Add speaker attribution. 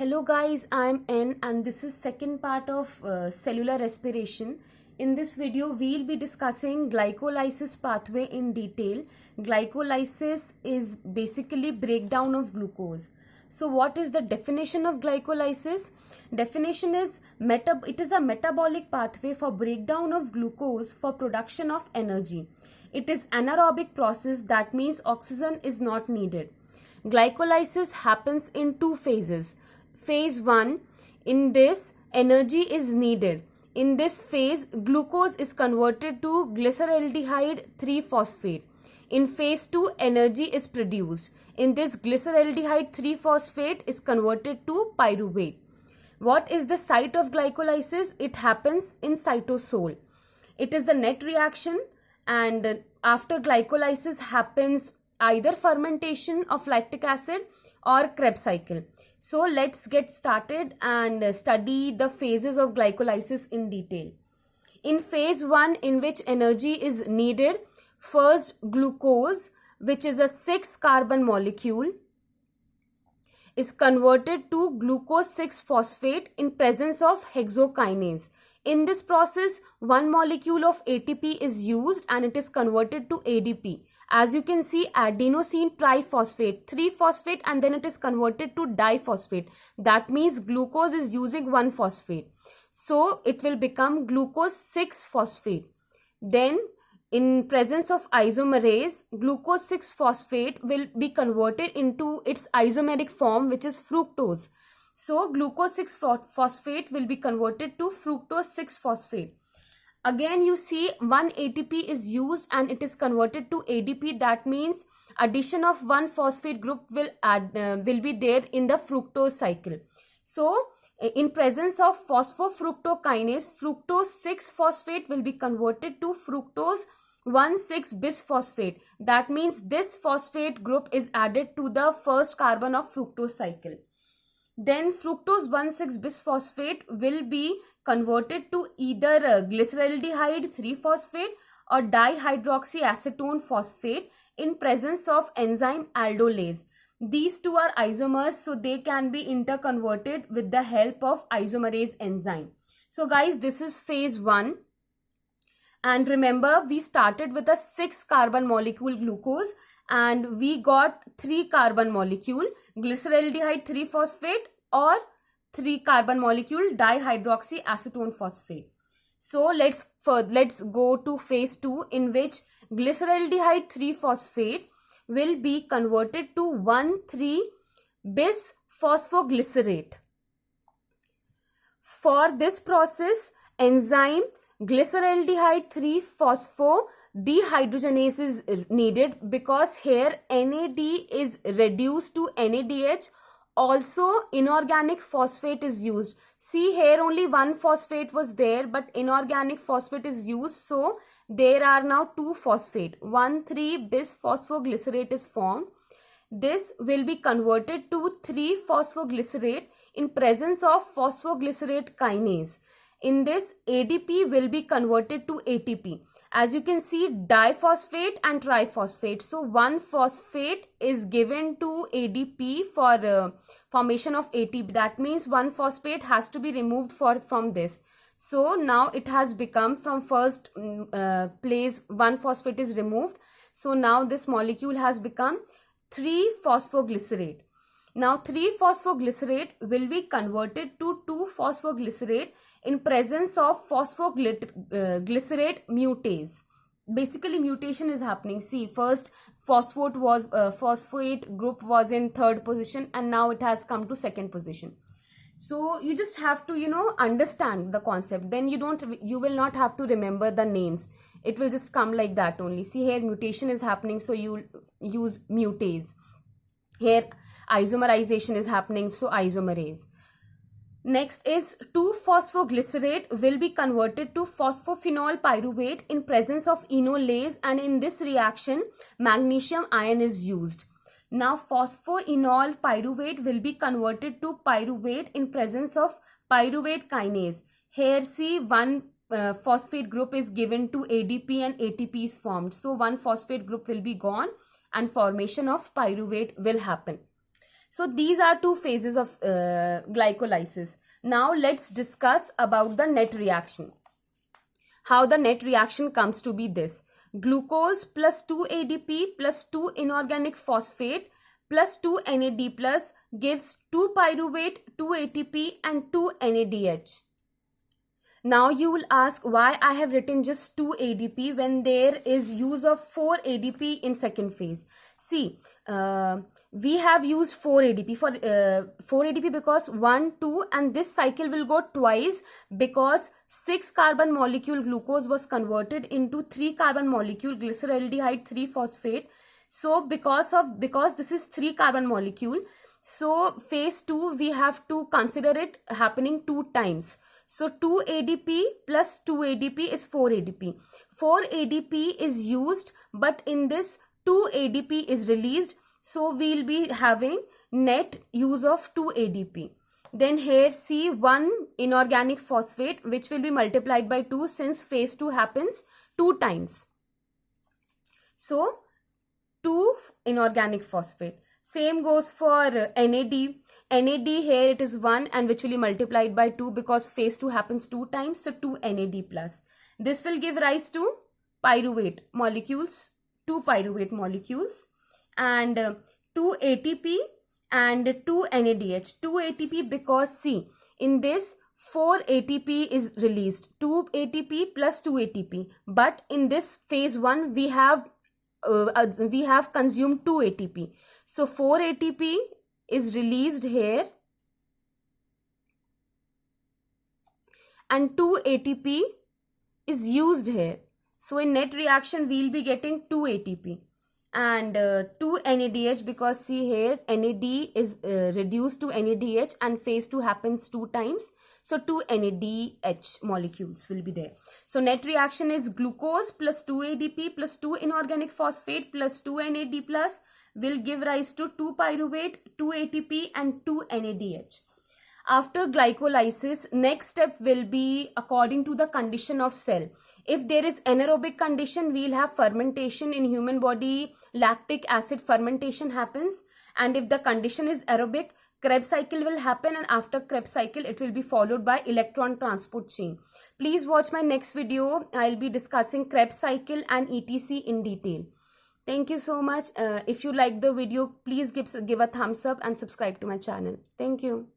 Speaker 1: Hello guys, I'm N and this is second part of cellular respiration. In this video, we'll be discussing glycolysis pathway in detail. Glycolysis is basically breakdown of glucose. So what is the definition of glycolysis? Definition is it is a metabolic pathway for breakdown of glucose for production of energy. It is anaerobic process, that means oxygen is not needed. Glycolysis happens in two phases. Phase 1, in this energy is needed. In this phase, glucose is converted to glyceraldehyde 3-phosphate. In phase 2, energy is produced. In this, glyceraldehyde 3-phosphate is converted to pyruvate. What is the site of glycolysis? It happens in cytosol. It is the net reaction, and after glycolysis happens either fermentation of lactic acid or Krebs cycle. So let's get started and study the phases of glycolysis in detail. In phase 1, in which energy is needed, first glucose, which is a 6-carbon molecule, is converted to glucose 6-phosphate in presence of hexokinase. In this process, one molecule of ATP is used and it is converted to ADP. As you can see, adenosine triphosphate, 3-phosphate, and then it is converted to diphosphate. That means glucose is using 1-phosphate. So it will become glucose 6-phosphate. Then in presence of isomerase, glucose 6-phosphate will be converted into its isomeric form, which is fructose. So glucose 6-phosphate will be converted to fructose 6-phosphate. Again, you see one ATP is used and it is converted to ADP. That means addition of one phosphate group will be there in the fructose cycle. So in presence of phosphofructokinase, fructose 6-phosphate will be converted to fructose 1,6-bisphosphate. That means this phosphate group is added to the first carbon of fructose cycle. Then fructose 1,6-bisphosphate will be converted to either glyceraldehyde 3-phosphate or dihydroxyacetone phosphate in presence of enzyme aldolase. These two are isomers, so they can be interconverted with the help of isomerase enzyme. So guys, this is phase 1. And remember, we started with a 6-carbon molecule glucose and we got 3-carbon molecule glyceraldehyde 3-phosphate or 3-carbon molecule dihydroxyacetone phosphate. So let's go to phase 2, in which glyceraldehyde 3-phosphate will be converted to 1,3-bisphosphoglycerate. For this process, enzyme glyceraldehyde 3-phosphodehydrogenase is needed, because here NAD is reduced to NADH. Also, inorganic phosphate is used. See, here only one phosphate was there, but inorganic phosphate is used. So there are now 2 phosphate. 1,3-bisphosphoglycerate is formed. This will be converted to 3-phosphoglycerate in presence of phosphoglycerate kinase. In this, ADP will be converted to ATP. As you can see, diphosphate and triphosphate. So 1 phosphate is given to ADP for formation of ATP. That means 1 phosphate has to be removed from this. So now it has become, from first place 1 phosphate is removed. So now this molecule has become 3-phosphoglycerate. Now 3-phosphoglycerate will be converted to 2-phosphoglycerate in presence of phosphoglycerate mutase. Basically, mutation is happening. See, first phosphate group was in 3rd position and now it has come to 2nd position. So you just have to understand the concept. Then you will not have to remember the names. It will just come like that only. See, here mutation is happening, so you use mutase. Here isomerization is happening, so isomerase. Next is 2-phosphoglycerate will be converted to phosphophenol pyruvate in presence of enolase, and in this reaction magnesium ion is used. Now phosphoenol pyruvate will be converted to pyruvate in presence of pyruvate kinase. Here see, one phosphate group is given to ADP and ATP is formed. So one phosphate group will be gone and formation of pyruvate will happen. So these are two phases of glycolysis. Now let's discuss about the net reaction. How the net reaction comes to be this: glucose plus 2 ADP plus 2 inorganic phosphate plus 2 NAD plus gives 2 pyruvate, 2 ATP and 2 NADH. Now you will ask why I have written just 2 ADP when there is use of 4 ADP in second phase. See, we have used 4 ADP for 4 ADP because 1, 2 and this cycle will go twice because 6 carbon molecule glucose was converted into 3 carbon molecule glyceraldehyde 3 phosphate. So because this is 3 carbon molecule, so phase 2 we have to consider it happening 2 times. So 2 ADP plus 2 ADP is 4 ADP. 4 ADP is used, but in this 2 ADP is released. So we'll be having net use of 2 ADP. Then here see 1 inorganic phosphate which will be multiplied by 2 since phase 2 happens 2 times. So 2 inorganic phosphate. Same goes for NAD. NAD here it is 1 and which will be multiplied by 2 because phase 2 happens 2 times. So 2 NAD plus. This will give rise to pyruvate molecules, 2 pyruvate molecules and 2 ATP and 2 NADH. 2 ATP because see in this 4 ATP is released, 2 ATP plus 2 ATP. But in this phase 1 we have consumed 2 ATP. So 4 ATP is released here and 2 ATP is used here. So in net reaction we will be getting 2 ATP and 2 NADH because see here NAD is reduced to NADH and phase 2 happens 2 times. So 2 NADH molecules will be there. So net reaction is glucose plus 2 ADP plus 2 inorganic phosphate plus 2 NAD plus will give rise to 2 pyruvate, 2 ATP and 2 NADH. After glycolysis, next step will be according to the condition of cell. If there is anaerobic condition, we will have fermentation in human body, lactic acid fermentation happens. And if the condition is aerobic, Krebs cycle will happen and after Krebs cycle, it will be followed by electron transport chain. Please watch my next video. I'll be discussing Krebs cycle and ETC in detail. Thank you so much. If you like the video, please give a thumbs up and subscribe to my channel. Thank you.